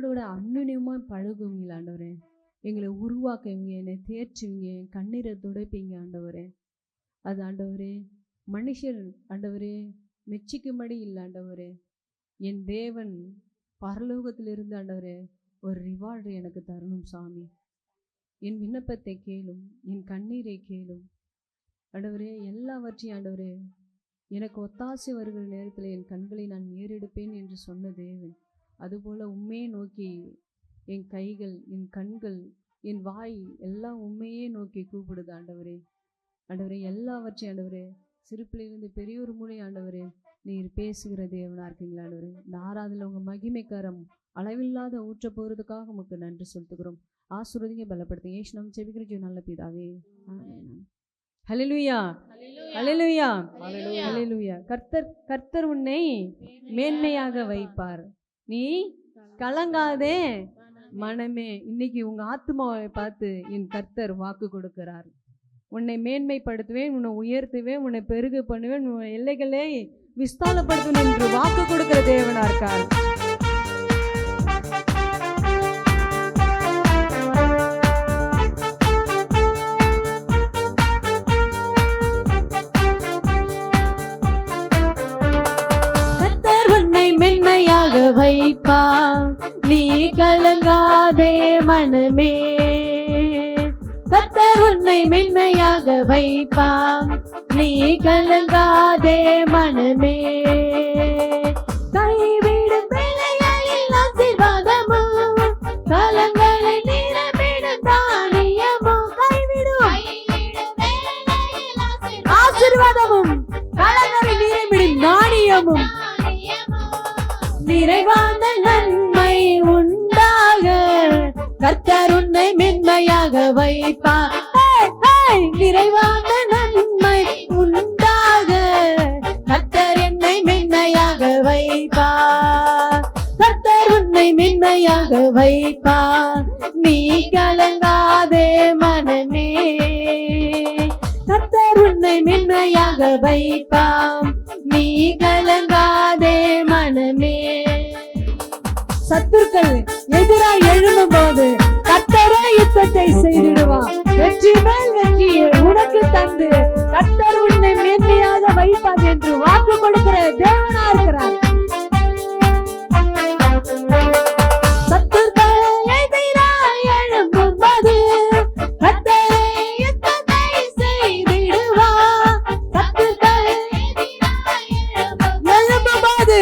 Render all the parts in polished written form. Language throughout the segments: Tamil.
எங்களோட கூட அந்யுன்யமாக பழகுவீங்களா ஆண்டவரே. எங்களை உருவாக்குவீங்க, என்னை தேர்ச்சுவீங்க, கண்ணீரை துடைப்பீங்க ஆண்டவரே. அது ஆண்டவரே மனுஷர் ஆண்டவரே மெச்சிக்கும்படி இல்லை ஆண்டவரே. என் தேவன் பரலோகத்திலிருந்து ஆண்டவரே ஒரு ரிவார்டு எனக்கு தரணும் சாமி. என் விண்ணப்பத்தை கேளும், என் கண்ணீரை கேளும் ஆண்டவரே. எல்லாவற்றையும் ஆண்டவரே எனக்கு ஒத்தாசை வருகிற நேரத்தில் என் கண்களை நான் ஏறெடுப்பேன் என்று சொன்ன தேவன், அதுபோல் உண்மையை நோக்கி என் கைகள், என் கண்கள், என் வாய் எல்லாம் உண்மையே நோக்கி கூப்பிடுது ஆண்டவரே. ஆண்டவரே எல்லாவற்றையும் ஆண்டவரே சிறுப்பிலிருந்து பெரியோர் மூலை ஆண்டவரே நீர் பேசுகிற தேவனாக இருக்கீங்களா ஆண்டவரே. இந்த ஆராதனையில் உங்கள் மகிமைக்காரம் அளவில்லாத ஊற்ற போகிறதுக்காக உங்களுக்கு நன்றி சொல்லுகிறோம். ஆசீர்வதிங்க, பலப்படுத்துங்க. ஏசு நாமத்தில் ஜெபிக்கிறோம் நல்ல பிதாவே, ஆமென். ஹல்லேலூயா, ஹல்லேலூயா, ஹல்லேலூயா. கர்த்தர் உன்னை மேன்மையாக வைப்பார், நீ கலங்காதே மனமே. இன்னைக்கு உங்க ஆத்துமாவை பார்த்து என் கர்த்தர் வாக்கு கொடுக்கிறார். உன்னை மேன்மைப்படுத்துவேன், உன்னை உயர்த்துவேன், உன்னை பெருக பண்ணுவேன், உன் எல்லைகளை விஸ்தாரப்படுத்துவேன் என்று வாக்கு கொடுக்கிற தேவனா இருக்கார். கர்த்தர் உன்னை மேன்மையாக வைப்பார், நீ கலங்காதே மனமே. கர்த்தர் உன்னை மேன்மையாக வைப்பார், நீ கலங்காதே மனமே. கைவிடும் வேளைகளில் ஆசீர்வாதமும், கலங்களை நிரம்பிடும் தானியமும். கைவிடும் ஆசீர்வாதமும், கலங்களை நிரம்பிடும் தானியமும். நிறைவான நன்மை உண்டாக கர்த்தர் உன்னை மென்மையாக வைப்பார். நிறைவான நன்மை உண்டாக கர்த்தர் என்னை மென்மையாக வைப்பார். கர்த்தர் உன்னை மென்மையாக வைப்பார், நீ கலங்காதே மனமே. கர்த்தர் உன்னை மென்மையாக வைப்பார், நீ கலங்காதே மனமே. சத்துருக்கள் எதிராக எழும்பும் போது கர்த்தரே யுத்தத்தை செய்திடுவார். வெற்றி மேல் வெற்றியை உனக்கு தந்து கர்த்தர் உன்னை மேன்மையாக வைப்பார் என்று வாக்கு கொடுக்கிற தேவனா இருக்கிறார். சத்துருக்கள் எதிராக எழும்பும் போது கர்த்தரே யுத்தத்தை செய்திடுவார். சத்துருக்கள் எழும்பும் போது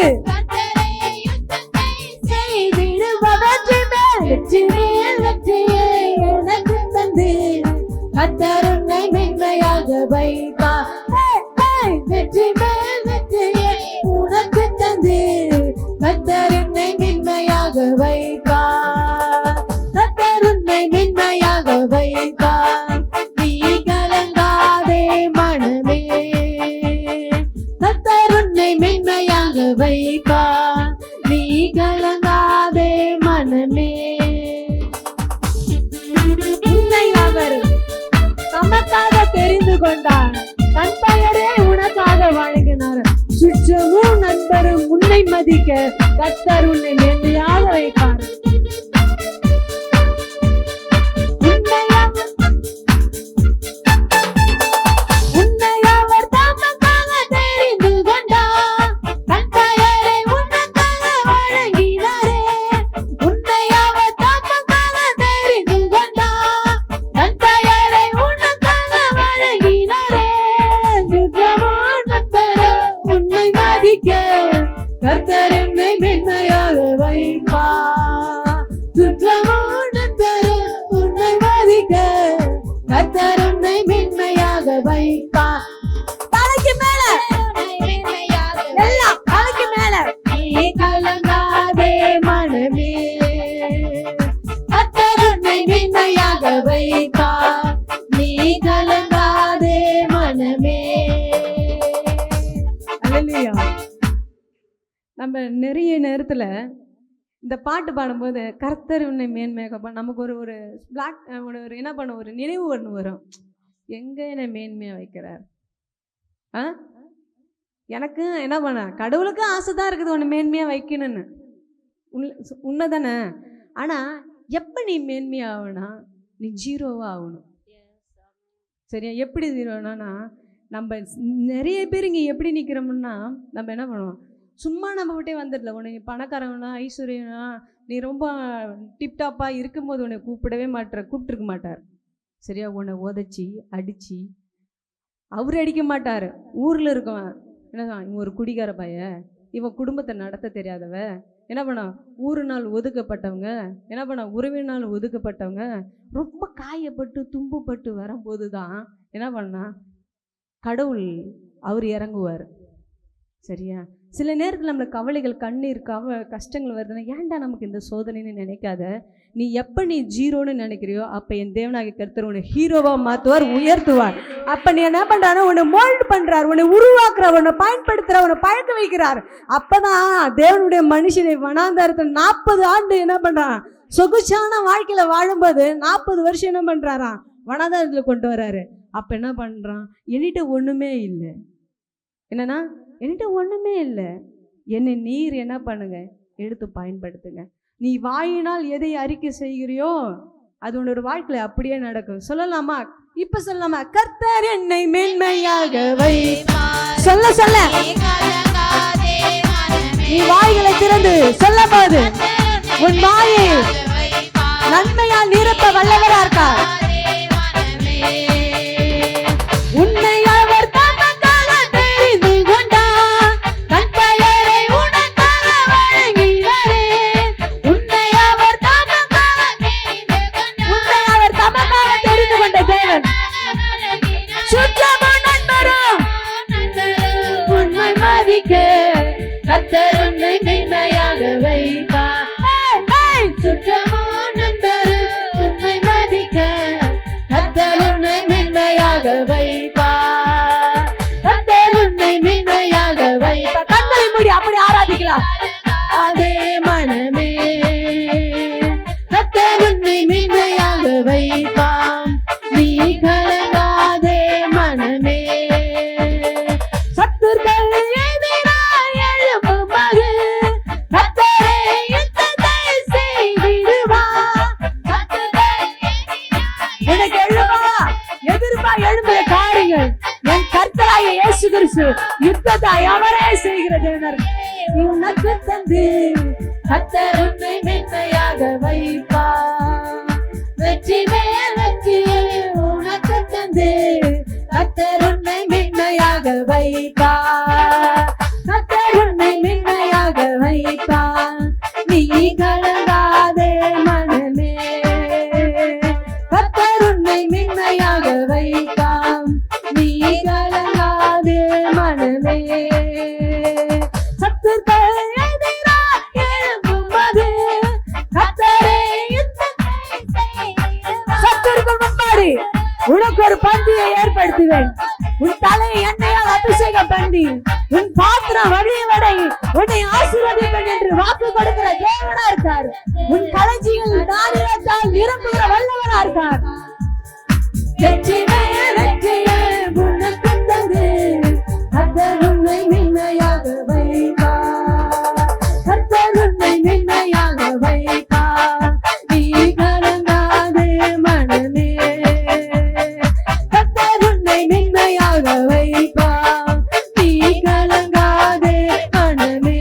எனக்கு தந்து கர்த்தர் உன்னை மென்மையாக வைப்பார். வெற்றி மேல் வெற்றியை உனக்கு தந்து கர்த்தர் உன்னை மென்மையாக வைப்பார். கர்த்தர் உன்னை மென்மையாக வைப்பார், நீ கலங்காதே மனமே. கர்த்தர் உன்னை மென்மையாக வைப்பார், நீ கலங்காதே மனமே. உன்னை அவர் தமக்காக தெரிந்து கொண்டார், தன் பெயரே உனக்காக வழங்கினார். சுற்றமும் நண்பரும் உன்னை மதிக்க கர்த்தர் உன்னை மேன்மையாக வைப்பார். உன்னை அவர் தமக்காக தெரிந்து கொண்டார், தன் பெயரை உனக்காக வழங்கினாரே. உன்னை அவர் தமக்காக தெரிந்து கொண்டார், தன் பெயரை உனக்காக வழங்கினாரே. சுற்றமும் நண்பரும் உன்னை மதிக்க கர்த்தர் உன்னை மேன்மையாக வைப்பார். சுற்றமும் நண்பரும் உன்னை மதிக்க கர்த்தர் உன்னை மேன்மையாக வைப்பார். தலைக்கு மேல எல்லாம் தலைக்கு மேல. நீ கலங்காதே மனமே, கர்த்தர் உன்னை மேன்மையாக வைப்பார், நீ கலங்காதே மனமே. அல்லேலூயா. நம்ம நிறைய நேரத்தில் இந்த பாட்டு பாடும்போது கர்த்தர் உன்னை மேன்மையாக நமக்கு ஒரு என்ன பண்ண ஒரு நினைவு ஒன்று வரும். எங்கே என்னை மேன்மையாக வைக்கிறார்? எனக்கு என்ன பண்ண கடவுளுக்கு ஆசை தான் இருக்குது உன்னை மேன்மையாக வைக்கணும்னு. உண்மை தானே? ஆனால் எப்போ நீ மேன்மையாகனா நீ ஜீரோவாக ஆகணும். சரியா? எப்படி ஜீரோனா, நம்ம நிறைய பேர் இங்கே எப்படி நிற்கிறோம்னா, நம்ம என்ன பண்ணுவோம், சும்மா நம்ம விட்டே வந்துடல. உன்னை பணக்காரங்கன்னா ஐஸ்வர்யனா நீ ரொம்ப டிப்டாப்பாக இருக்கும்போது உன்னை கூப்பிட்டுருக்க மாட்டார். சரியா? உன்னை உதச்சி அடித்து, அவர் அடிக்க மாட்டார். ஊரில் இருக்கவன் என்னதான், இவன் ஒரு குடிகார பையன், இவன் குடும்பத்தை நடத்த தெரியாதவ, என்ன பண்ணா ஊரு நாள் ஒதுக்கப்பட்டவங்க, என்ன பண்ணா உறவினால் ஒதுக்கப்பட்டவங்க, ரொம்ப காயப்பட்டு துன்பப்பட்டு வரும்போது தான் என்ன பண்ணா கடவுள் அவர் இறங்குவார். சரியா? சில நேரத்தில் நம்மளுக்கு கவலைகள், கண்ணீர், கஷ்டங்கள் வருதுன்னா, ஏன்டா நமக்கு இந்த சோதனைன்னு நினைக்காத. நீ எப்போ நீ ஜீரோன்னு நினைக்கிறியோ அப்போ என் தேவனாகிய கர்த்தர் உன்னை ஹீரோவாக மாற்றுவார், உயர்த்துவார். அப்போ நீ என்ன பண்ணுறாரு, உன்னை மோல்டு பண்ணுறார், உன்னை உருவாக்குறார், உன்னை பயன்படுத்துகிறார், உன்னை பழக்க வைக்கிறார். அப்போ தான் தேவனுடைய மனுஷனை வனாந்தரத்தில் 40 ஆண்டு என்ன பண்ணுறான், சொகுசான வாழ்க்கையில் வாழும்போது 40 வருஷம் என்ன பண்ணுறாராம், வனாந்தரத்தில் கொண்டு வர்றாரு. அப்போ என்ன பண்ணுறான், என்கிட்ட ஒன்றுமே இல்லை, என்னன்னா என்கிட்ட ஒன்றுமே இல்லை, என்னை நீர் என்ன பண்ணுங்க, எடுத்து பயன்படுத்துங்க. நீ வாயினால் எதை அறிக்கை செய்கிறியோ அது உன்னோட வாழ்க்கையில் அப்படியே நடக்கும். சொல்லலாமா? இப்ப சொல்லலாமா? கர்த்தர் என்னை மேன்மையாக வைப்பார். சொல்ல சொல்ல நீ வாய்களை திறந்து சொல்லும் போது உன் வாயை நன்மையால் நிரப்ப வல்லவரா இருக்கார். உன்னை அவர் தமக்காக தெரிந்து கொண்டார், தன் பெயரை உனக்காக வழங்கினாரே. உன்னை அவர் தமக்காக தெரிந்து கொண்ட தேவன் சுற்றமும் நண்பரும் உண்மை மதிக்க கர்த்தர் உன்னை மேன்மையாக வைப்பார். சுற்றமும் நண்பரும் உண்மை மதிக்க கர்த்தர் உன்னை மேன்மையாக வைப்பார். கர்த்தர் உன்னை மேன்மையாக வைப்பார். கண்களை மூடி அப்படி ஆராதிக்கலாம். அதே மனமே கர்த்தர் உன்னை மேன்மையாக வைப்பார். நீ கலங்காதே மனமே. சத்துர்கள் எதிராய் எழும்பும்போது கர்த்தரே யுத்தத்தை செய்திடுவார். உனக்கு எழும்புற காரியங்கள் என் கர்த்தராகிய இயேசு கிறிஸ்து யுத்தத்தை அவரே செய்கிற தேவன். உனக்கு தந்து கர்த்தர் உன்னை மேன்மையாக வைப்பார். வெற்றி மேல் வெற்றி உனக்கு தந்து கர்த்தர் உன்னை மேன்மையாக வைப்பார். கர்த்தர் உன்னை மேன்மையாக வைப்பார். நீ கலங்காதே மனமே. கர்த்தர் உன்னை மேன்மையாக வைப்பார். நீ கலங்காதே மனமே. சத்துர்கள் எதிராய் எழும்பும்போது கர்த்தரே யுத்தத்தை செய்திடுவார். சத்துருக்கு முன்னாடி உனக்கு ஒரு பந்தியை ஏற்படுத்துவேன். உன் தலையை எண்ணெயால் அபிஷேகம் பண்ணி உன் பாத்திரம் வழியவடை உன்னை ஆசீர்வதிப்பேன் என்று வாக்கு கொடுக்கிற தேவனா இருக்கார். உன் களஞ்சிகள் தானியத்தால் நிரம்புகிற வல்லவனா இருக்கார். உனக்கு தந்து கர்த்தர் உன்னை மேன்மையாக வைப்பார். கர்த்தர் உன்னை மேன்மையாக வைப்பார். நீ கலங்காதே மனமே. கர்த்தர் உன்னை மேன்மையாக வைப்பார். நீ கலங்காதே மனமே.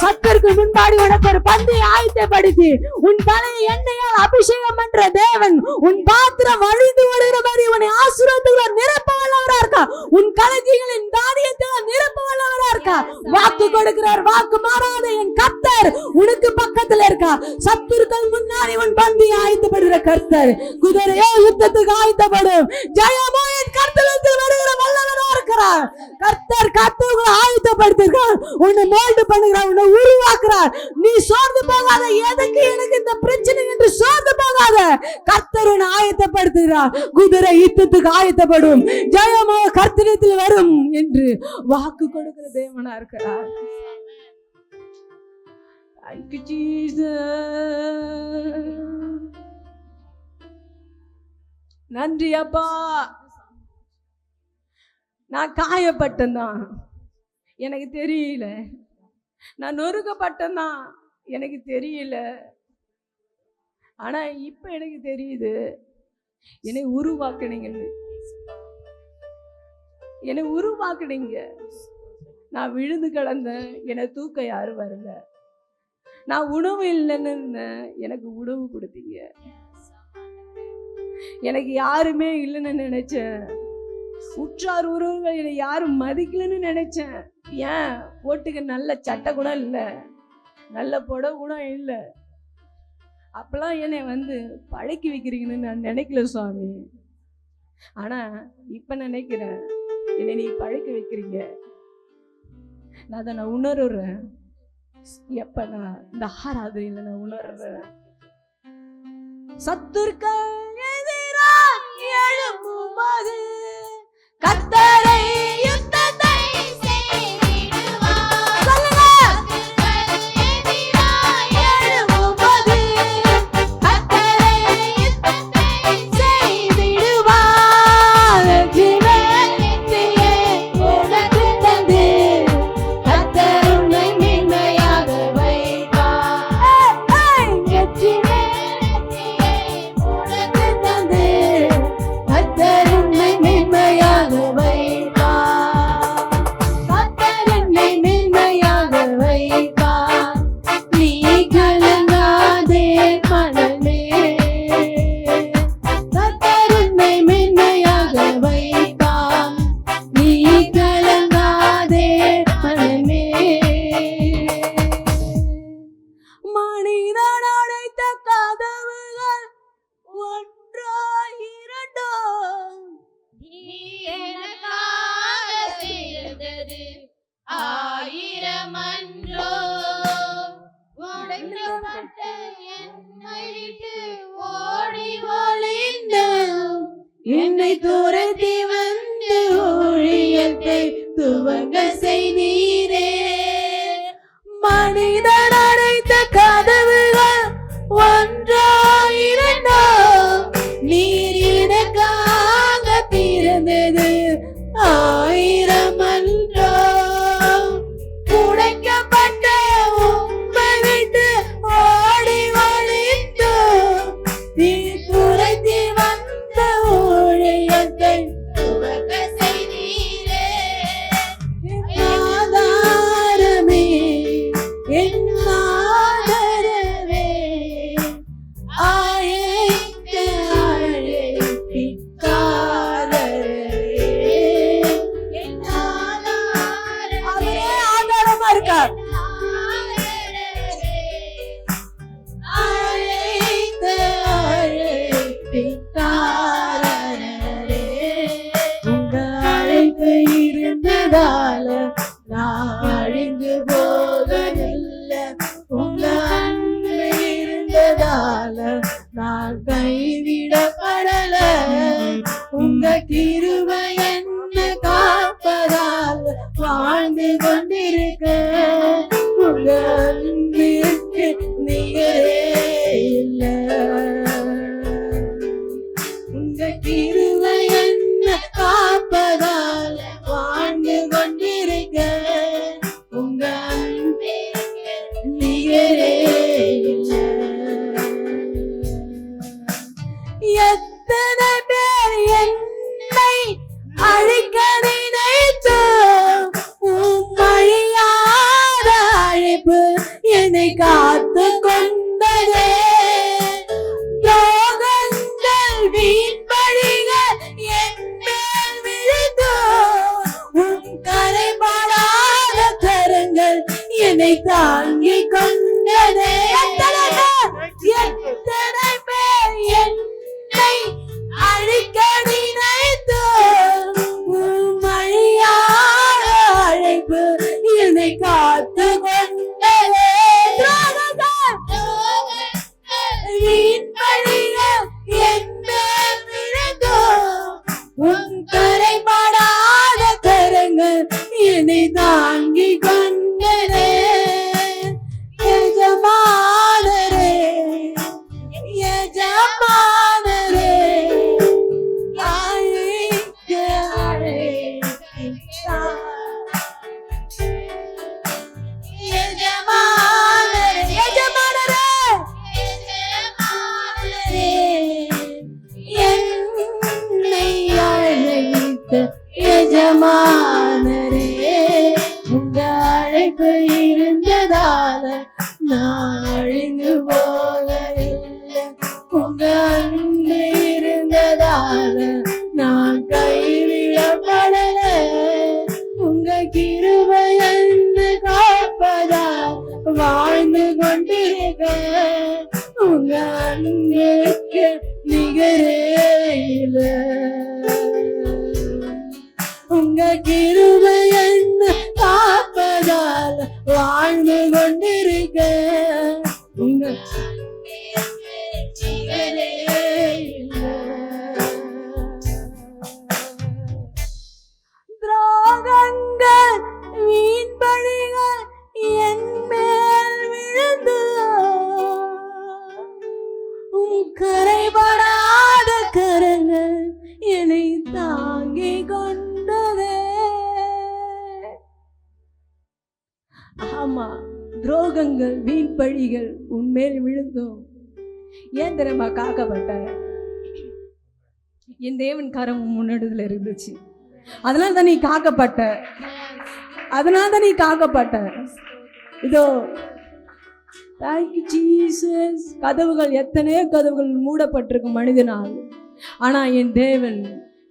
சத்தருக்கு முன்பாடி உனக்கு ஒரு பந்தை ஆயத்தப்படுத்தி உன் தலையை எண்ணெயால் அபிஷேகம் பண்ற தேவன் உன் பாத்திரம் வழிந்து வருகிற மாதிரி உன்னை ஆசீர்வாதங்களால் நிரப்ப வல்லவரா இருக்கா. உன் களஞ்சிகளின் தானியத்தால் நிரப்ப வல்லவரா இருக்கா. வாக்கு கொடுக்கிறார், வாக்கு மாறாத என் கர்த்தர் உனக்கு பக்கத்துல இருக்கா. சத்துருக்கள் முன்னாடி உன் பந்தி ஆயத்தப்படுகிற கர்த்தர். குதிரையோ யுத்தத்துக்கு ஆயத்தப்படும், ஜெயமோ என் கர்த்தரிடத்தில் வருகிற வல்லவரா இருக்கிறார். கர்த்தர் கர்த்தர்களை ஆயத்தப்படுத்துகிறார், உன்னை மோல்டு பண்ணுகிறார், உன்னை உருவாக்குறார். நீ சோர்ந்து போகாத, எதுக்கு எனக்கு இந்த பிரச்சனை என்று சோர்ந்து போகாத. கர்த்தர் உன்னை ஆயத்தப்படுத்துகிறார். குதிரை யுத்தத்துக்கு ஆயத்தப்படும், ஜெயமோ கர்த்தரிடத்தில் வரும் என்று வாக்கு கொடுக்கிற தேவனா இருக்கிறார். Thank you, Jesus. நன்றி அப்பா. நான் காயப்பட்டேன்தான், எனக்கு தெரியல. நான் நொறுக்கப்பட்டேன்தான், எனக்கு தெரியல. ஆனா இப்ப எனக்கு தெரியுது என்னை உருவாக்குனீங்கன்னு. என்னை உருவாக்குனீங்க. நான் விழுந்து கிடந்தேன், என்னை தூக்க யாரும் வரல. நான் உணவு இல்லைன்னு இருந்தேன், எனக்கு உணவு கொடுத்தீங்க. எனக்கு யாருமே இல்லைன்னு நினைச்சேன். உற்றார் உறவுகள் என்னை யாரும் மதிக்கலன்னு நினைச்சேன். ஏன் போட்டுக்க நல்ல சட்டை கூட இல்லை, நல்ல புடவை கூட இல்லை. அப்பெல்லாம் என்னை பழக்கி வைக்கிறீங்கன்னு நான் நினைக்கல சுவாமி. ஆனா இப்ப நினைக்கிறேன், என்னை நீ பழக்கி வைக்கிறீங்க. நான் அதை நான் உணர்றேன். எப்ப நான் இந்த ஆராதனையில நான் உணர்றேன். சத்துருக்கள் எதிராக எழும்பும்போது கர்த்தரை யுத்தத்தை செய்திடுவார். சொல்லுங்க. சத்துருக்கள் எதிராக எழும்பும்போது கர்த்தரை யுத்தத்தை செய்திடுவார். ஜீவனித்தியே உனக்கு தந்து கர்த்தர் உன்னை மேன்மையாக வைப்பார். ஜீவனித்தியே உனக்கு தந்து கர்த்தர் உன்னை மேன்மையாக வைப்பார். கர்த்தர் உன்னை மேன்மையாக வைப்பார். நீ கலங்காதே மனமே. கர்த்தர் உன்னை மேன்மையாக வைப்பார். நீ கலங்காதே மனமே. மனிதன் அடைத்த கதவுகள் ஒன்றோ இரண்டோ நீ எனக்காக செய்தது 1000 அன்றோ. உடைக்கப்பட்ட என்னை விட்டு ஓடி ஒளிந்தோம். என்னை துரத்தி வந்து ஊழியத்தை துவங்க செய்தீரே. மனிதன் அடைத்த கதவுகள் ஒன்றோ இரண்டோ நீர் எனக்காக திறந்தது 1000 அன்றோ. உடைக்கப்பட்ட உம்மை விட்டு ஓடி ஒளிந்தோம். நீ துரத்தி வந்த ஊழியத்தை துவக்க செய்தீரே. ஆதாரமே, என் ஆதரவே, அழைத்த அழைப்பிக்காரரே. என் ஆதாரமே, அவரே ஆதாரமா இருக்கார். அழைத்த அழைப்பிக்காரரே. உங்க அழைப்பு இருந்ததால நான் அழிந்து போகவில்லை. உங்க அன்பு இருந்ததால நான் கைவிடப்படல. உங்க கிருபை என்ன காப்பதால் வாழ்ந்து கொண்டிருக்க. உங்க அன்பிற்கு நிகரே இல்லை. உங்க கிருபை என்ன காப்பதால் வாழ்ந்து கொண்டிருக்க. உங்க அன்பிற்கு நிகரே இல்லை. எத்தனை பேர் என்னை அழிக்க நினைத்தோம். அழியாத அழைப்பு என்னை காத்து கொண்டதே. துரோகங்கள் வீண்பழிகள் என் மேல் விழுந்தோம். உன் கரைபடாத கரங்கள் என்னை தாங்கிக் கொண்டதே. எத்தனை பேர் என்னை அழிக்க நினைத்தோம். அழியாத அழைப்பு என்னை காத்து கொண்டதே. வீண்பழிகள் என் மேல் விழுந்தோம். உன் கரைபடாத கரங்கள் என்னை தாங்கிக் கொண்டதே. எஜமானரே, உங்க அழைப்பு இருந்ததால நான் அழிந்து போகவில்லை. உங்க அன்பு இருந்ததால நான் கைவிடப்படல. உங்க கிருபை என்னை காப்பதால் வாழ்ந்து கொண்டிருக்க. உங்க அன்புக்கு நிகரே இல்லை. உங்க கிருபை என்னை காப்பதால் வாழ்ந்து கொண்டிருக்க. உங்க நிகரே இல்லை. துரோகங்கள் வீண்பழிகள் என் மேல் விழுந்து கரைபடாத கரங்கள் என்னை தாங்கிக் கொண்டதே. ஆமா, துரோகங்கள் வீண்பழிகள் உன்மேல் விழுந்தோம். ஏன் தெரியுமா காக்கப்பட்ட? என் தேவன் கரம் முன்னெடுத்துல இருந்துச்சு. அதனால தான் நீ காக்கப்பட்ட. அதனால தான் நீ காக்கப்பட்ட. இதோ தேங்க்யூ ஜீசஸ். கதவுகள் எத்தனையோ கதவுகள் மூடப்பட்டிருக்கும் மனிதனால். ஆனா என் தேவன்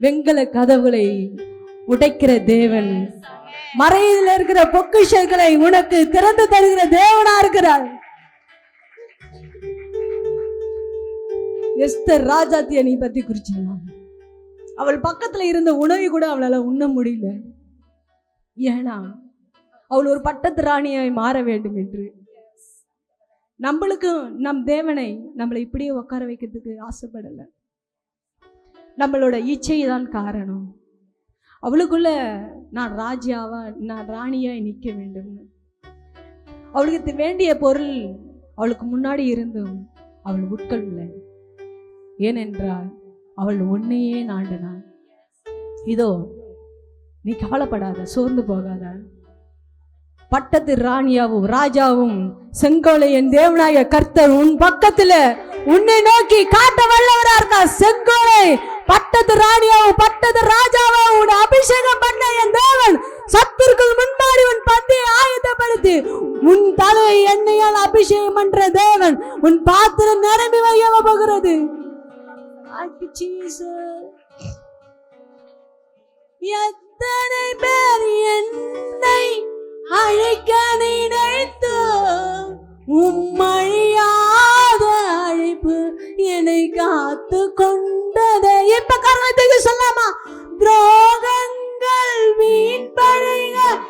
வெண்கல கதவுகளை உடைக்கிற தேவன். மறையில இருக்கிற பொக்கிஷங்களை உனக்கு திறந்து தருகிற தேவனா இருக்கிறார். எஸ்தர் ராஜாத்திய நீ பத்தி குறிச்சிடலாம். அவள் பக்கத்துல இருந்த உணவை கூட அவளால உண்ண முடியல. ஏன்னா அவள் ஒரு பட்டத்து ராணியாய் மாற வேண்டும் என்று. நம்மளுக்கும் நம் தேவனை நம்மளை இப்படியே உட்கார வைக்கிறதுக்கு ஆசைப்படல. நம்மளோட இச்சை தான் காரணம். அவளுக்குள்ள நான் ராஜாவா, நான் ராணியாய் நிற்க வேண்டும். அவளுக்கு வேண்டிய பொருள் அவளுக்கு முன்னாடி இருந்தும் அவள் உட்கொள்ள. ஏனென்றால் அவள் உன்னையே நாண்டினாள். இதோ நீ கவலைப்படாத, சோர்ந்து போகாத. பட்டத்து ராணியாவும் ராஜாவும் செங்கோலை என் தேவனாய கர்த்தர் உன் பக்கத்துல உன்னை நோக்கி காட்ட வல்லவரா இருக்கா. செங்கோலை பட்டத்து ராணியாவும் பட்டத்து ராஜாவும் உன் அபிஷேகம் பண்ண என் தேவன் சத்துருக்கள் முன்னாடி உன் பந்தியை ஆயத்தப்படுத்தி உன் தலையை எண்ணெயால் அபிஷேகம் பண்ற தேவன் உன் பாத்திரம் நிரம்பி வைய போகிறது. எத்தனை பேர் என்னை அழைக்க நினைத்து உம்மழியாத அழைப்பு என்னை காத்து கொண்டது. இப்ப கருத்துக்கு சொல்லாமா? துரோகங்கள் வீண்பழிகள்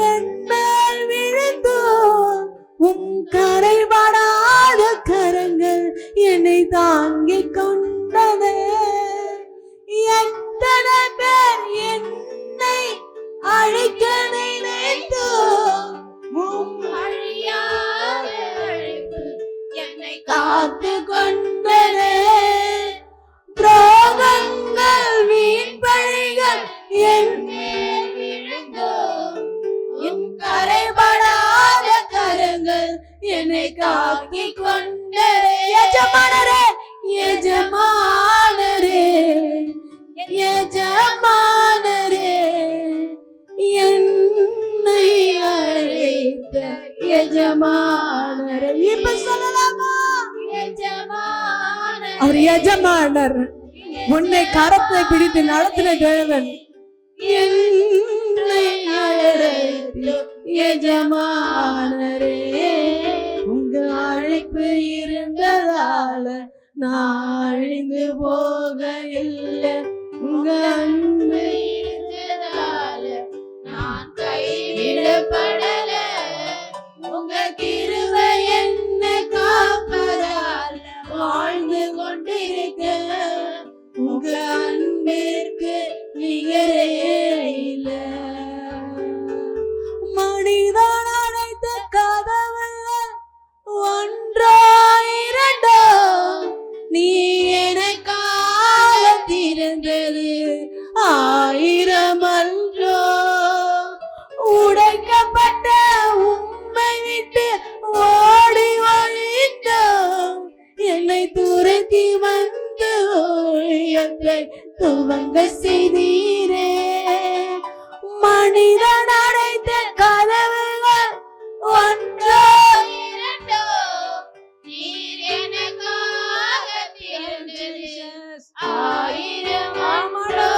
என் மேல் விழுந்து உம் கரைபடாத கரங்கள் என்னை தாங்கிக் கொண்டது. எத்தனை பேர் என்னை அழைக்க நினைத்து அழியாத அழைப்பு என்னை காத்து கொண்டது. துரோகங்கள் வீண்பழிகள் என் மேல் விழுந்தோ உம் கரைபடாத கரங்கள் என்னை காக்கிக் கொண்டது. எஜமானரே, எஜமானரே, எஜமானரே, என்னை அழைத்த எஜமானரே. இப்ப சொல்லலாமா? அவர் எஜமானர், உன்னை கரத்தை பிடித்து நடத்தின தேவன். என்னை அழைத்த எஜமானரே, உங்க அழைப்பு இருந்ததால நான் அழிந்து போக இல்லை. உங்க அன்பு இருந்ததால நான் கைவிடப்படல. உங்க கிருபை என்னை காப்பதால் வாழ்ந்து கொண்டிருக்க. உங்க அன்பிற்கு நிகரே இல்லை. மனிதன் அடைத்த கதவுகள் ஒன்றோ இரண்டோ நீ எனக்காக திறந்தது 1000 அன்றோ. உடைக்கப்பட்ட உம்மை விட்டு ஓடி ஒழித்தோம். என்னை துரத்தி வந்து எத்தை துவங்க செய்தீரே. மனிதன் அடைத்த கதவுகள் ஒன்றோ இரண்டோ நீர் எனக்காக திறந்தது ஆயிரம் ஆமடோ.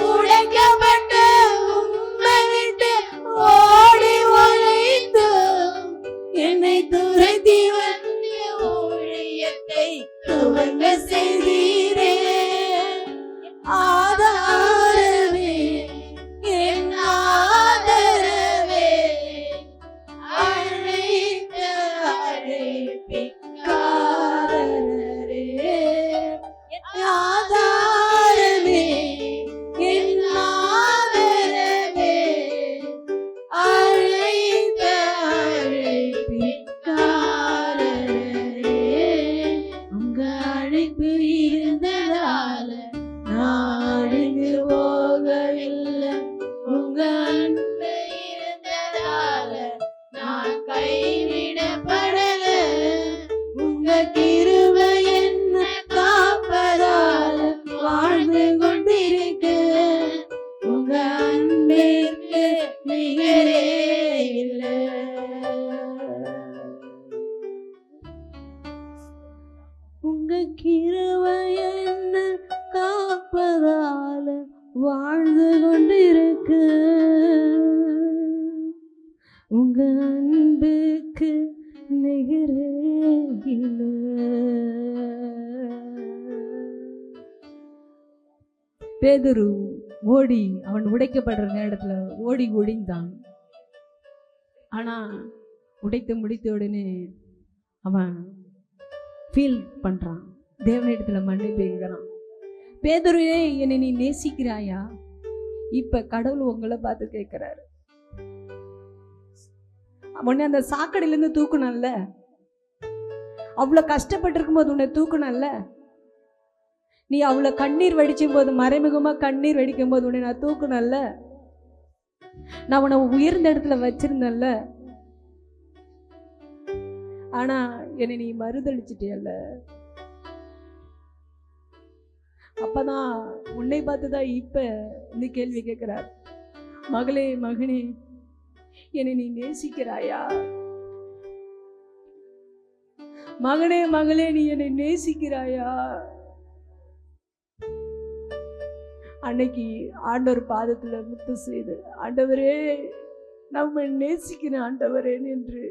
உடைக்கப்பட்டு உம்மை விட்டு ஓடி ஒளிந்து என்னை துரத்தி வந்து ஊழியத்தை துவங்க செய்தீரே. ஆதாரமே என் ஆதரவே அழைத்த அழைப்பிக்காரரே. ஆதாரமே என் ஆதரவே அழைத்த அழைப்பிக்காரரே. உங்க அழைப்பு இருந்ததால நாடுக்கு போகவில்லை. உங்க அன்பு இருந்ததால நான் கைவிடப்படல. உங்க கிருபை என்ன காப்பதால வாழ்ந்து கொண்டிருக்க. உங்க அன்பிற்கு நிகரே இல்லை. உங்க கிருபை என்ன காப்பதால வாழ்ந்து கொண்டிருக்கு. உங்க அன்புக்கு நிகரே இல்லை. பேதுரு ஓடி அவன் உடைக்கப்படுற நேரத்துல ஓடி ஒளிந்தான். ஆனா உடைத்து முடித்த உடனே அவன் ஃபீல் பண்றான், தேவனிடத்துல மன்னிப்புங்கிறான். பேதுருவே, என்னை நீ நேசிக்கிறாயா? இப்ப கடவுள் உங்களை பார்த்து கேட்கிறாரு. உன்னை அந்த சாக்கடையில இருந்து தூக்கணும்ல, அவ்வளவு கஷ்டப்பட்டு இருக்கும்போது உன்னை தூக்கணும்ல, நீ அவ்வளவு கண்ணீர் வடிச்சும் போது, மறைமுகமா கண்ணீர் வடிக்கும் போது உன்னை நான் தூக்கணும்ல, நான் உன்னை உயர்ந்த இடத்துல வச்சிருந்தேன்ல, ஆனா என்னை நீ மறுதளிச்சிட்டியல்ல. அப்பதான் உன்னை பார்த்துதான் இப்ப இந்த கேள்வி கேட்கிறார். மகளே மகனே, என்னை நீ நேசிக்கிறாயா? மகனே மகளே, நீ என்னை நேசிக்கிறாயா? அன்னைக்கு ஆண்டவர் பாதத்துல முத்து செய்து, ஆண்டவரே நம்ம நேசிக்கிறேன் ஆண்டவரே என்று.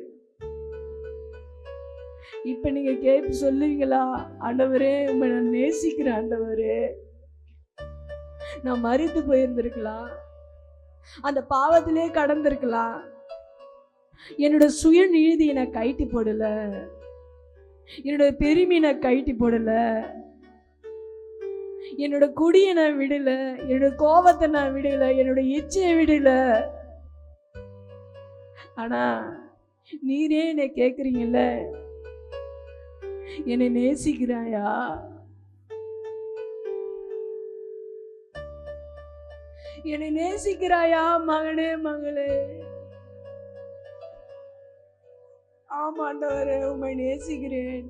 இப்ப நீங்க கேட்டு சொல்லுவீங்களா, ஆண்டவரே உண்மை நான் நேசிக்கிறேன் ஆண்டவரே. நான் மறித்து போயிருந்திருக்கலாம், அந்த பாவத்திலே கடந்திருக்கலாம், என்னோட சுய நீதி நான் கைட்டி போடல, என்னோட பெருமை நான் கைட்டி போடல, என்னோட குடியை நான் விடல, என்னோட கோபத்தை நான் விடல, என்னோட இச்சையை விடல. ஆனா நீரே என்னை கேக்குறீங்கல்ல, என்னை நேசிக்கிறாயா? என்னை நேசிக்கிறாயா மகனே மகளே? ஆமாண்டவரே, உம்மை நேசிக்கிறேன்,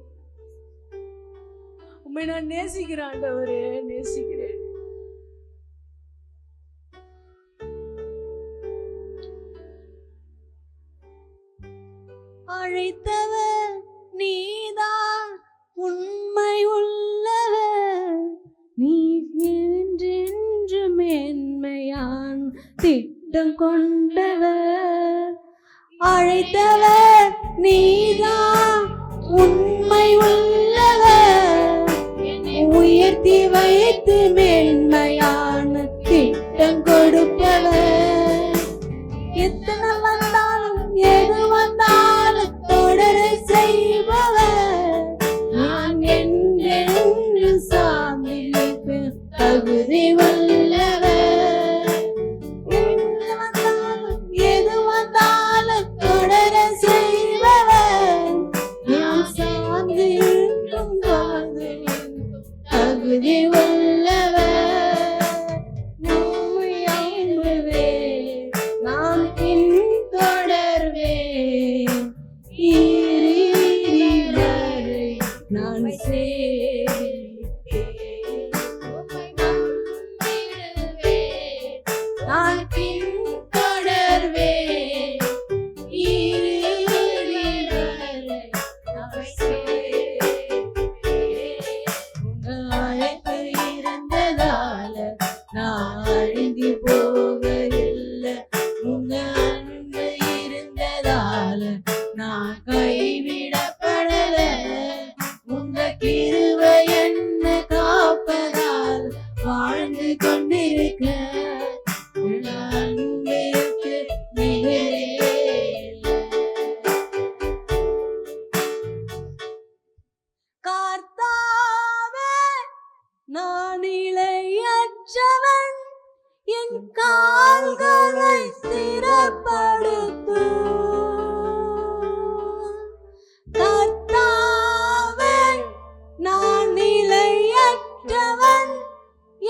உம்மை நான் நேசிக்கிறேன் ஆண்டவரே, நேசிக்கிறேன். அழைத்தவர் நீதான், உண்மை உள்ளவர் நீ, என்றென்று மேன்மையான் திட்டம் கொண்டவர். அழைத்தவர் நீதான், உண்மை உள்ளவர் உயர்த்தி வைத்து மேன்மையான திட்டம் கொடுப்பவர். எத்தனை வந்தாலும் எது வந்தாலும் தொடர செய்பவர். நான் என்று சாமிக்கு தகுதி உள்ளவர். எது வந்தாலும் தொடர செய்பவர். நான் சார்ந்து இருக்கும் தகுதி உள்ளவர். நான் பின்தொடர்வேன், இறுதி வரை நான் சேவிப்பேன். இருந்ததால நான் அழிந்து போகவில்லை. உங்க அன்பு இருந்ததால நான் கைவிடப்படல. உங்க கிருபை என்ன காப்பதால் வாழ்ந்து கொண்டிருக்க. உங்க அன்பிற்கு நிகரே இல்லை. கர்த்தாவே, நான் இளையற்றவன், என் கால்களை ஸ்திரப்படுத்தும். கர்த்தாவே, நான் இளையற்றவன்,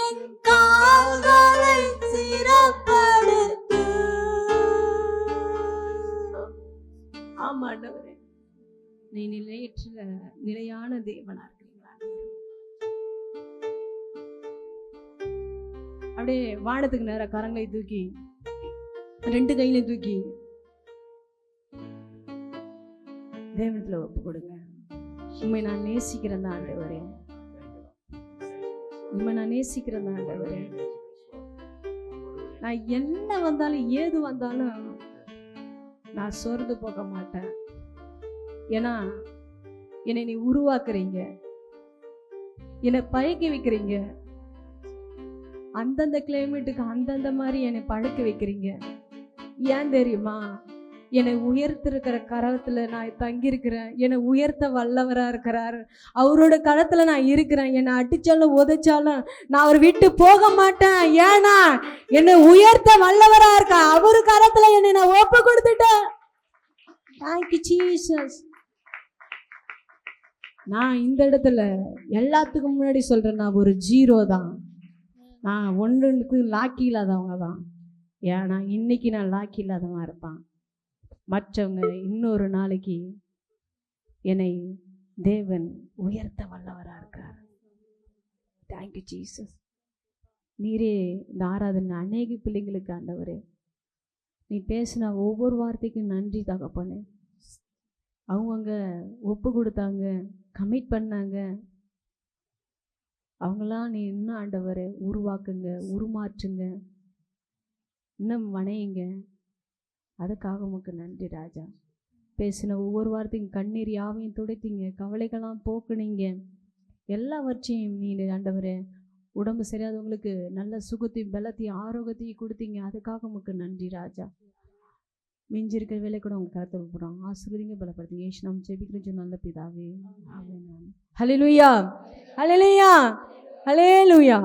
என் கால்களை ஸ்திரப்படுத்தும். ஆமா ஆண்டவரே, நீ நிலையான தேவனா இருக்கிறீங்களா? அப்படியே வானத்துக்கு நேர கரங்களை தூக்கி 2 கையிலையும் தூக்கி தேவனத்துல ஒப்பு கொடுங்க. உண்மை நான் நேசிக்கிறேன் தான் ஆண்டவரே, உண்மை நான் நேசிக்கிறேன் தான் ஆண்டவரே. நான் என்ன வந்தாலும் ஏது வந்தாலும் நான் சோர்ந்து போக மாட்டேன். ஏன்னா என்னை நீ உருவாக்குறீங்க, என்னை பழக்க வைக்கிறீங்க. அந்தந்த கிளைமேட்டுக்கு அந்தந்த மாதிரி என்னை பழக்க வைக்கிறீங்க. ஏன் தெரியுமா? என்னை உயர்த்திருக்கிற கரத்துல நான் தங்கியிருக்கிறேன். என்னை உயர்த்த வல்லவரா இருக்கிறார். அவரோட கரத்துல நான் இருக்கிறேன். என்னை அடிச்சாலும் உதைச்சாலும் நான் அவர் விட்டு போக மாட்டேன். ஏன்னா என்னை உயர்த்த வல்லவரா இருக்க அவரு கரத்துல என்னை நான் ஒப்பு கொடுத்துட்டேன். Thank you Jesus. நான் இந்த இடத்துல எல்லாத்துக்கும் முன்னாடி சொல்றேன், நான் ஒரு 0 தான். நான் ஒன்றுக்கு லாக்கி இல்லாதவங்க தான். ஏன்னா இன்னைக்கு நான் லாக்கி இல்லாதவன் இருப்பான். மற்றவங்க இன்னொரு நாளைக்கு என்னை தேவன் உயர்த்த வல்லவராக இருக்கார். Thank you Jesus. நீரே இந்த ஆராதனை அநேக பிள்ளைங்களுக்கு ஆண்டவரே, நீ பேசின ஒவ்வொரு வார்த்தைக்கும் நன்றி தகப்பனே. அவங்கவுங்க ஒப்பு கொடுத்தாங்க, கமிட் பண்ணாங்க. அவங்களாம் நீ இன்னும் ஆண்டவரை உருவாக்குங்க, உருமாற்றுங்க, இன்னும் வணையுங்க. அதுக்காக உமக்கு நன்றி ராஜா. பேசின ஒவ்வொரு வார்த்தையும் கண்ணீர் யாவையும் துடைத்தீங்க, கவலைகள்லாம் போக்குனீங்க. எல்லாவற்றையும் நீ ஆண்டவரே உடம்பு சரியாதவங்களுக்கு நல்ல சுகத்தையும் பலத்தையும் ஆரோக்கியத்தையும் கொடுத்தீங்க. அதுக்காக உமக்கு நன்றி ராஜா. மிஞ்சிருக்கிற வேலை கூட உங்க கருத்தை போடுறோம். ஆசீர்வதிங்க, பலப்படுத்துங்க. ஏசு நாம் ஜெபிக்கிறோம் நல்ல பிதாவே. ஆமென். ஹல்லேலூயா, ஹல்லேலூயா, ஹல்லேலூயா.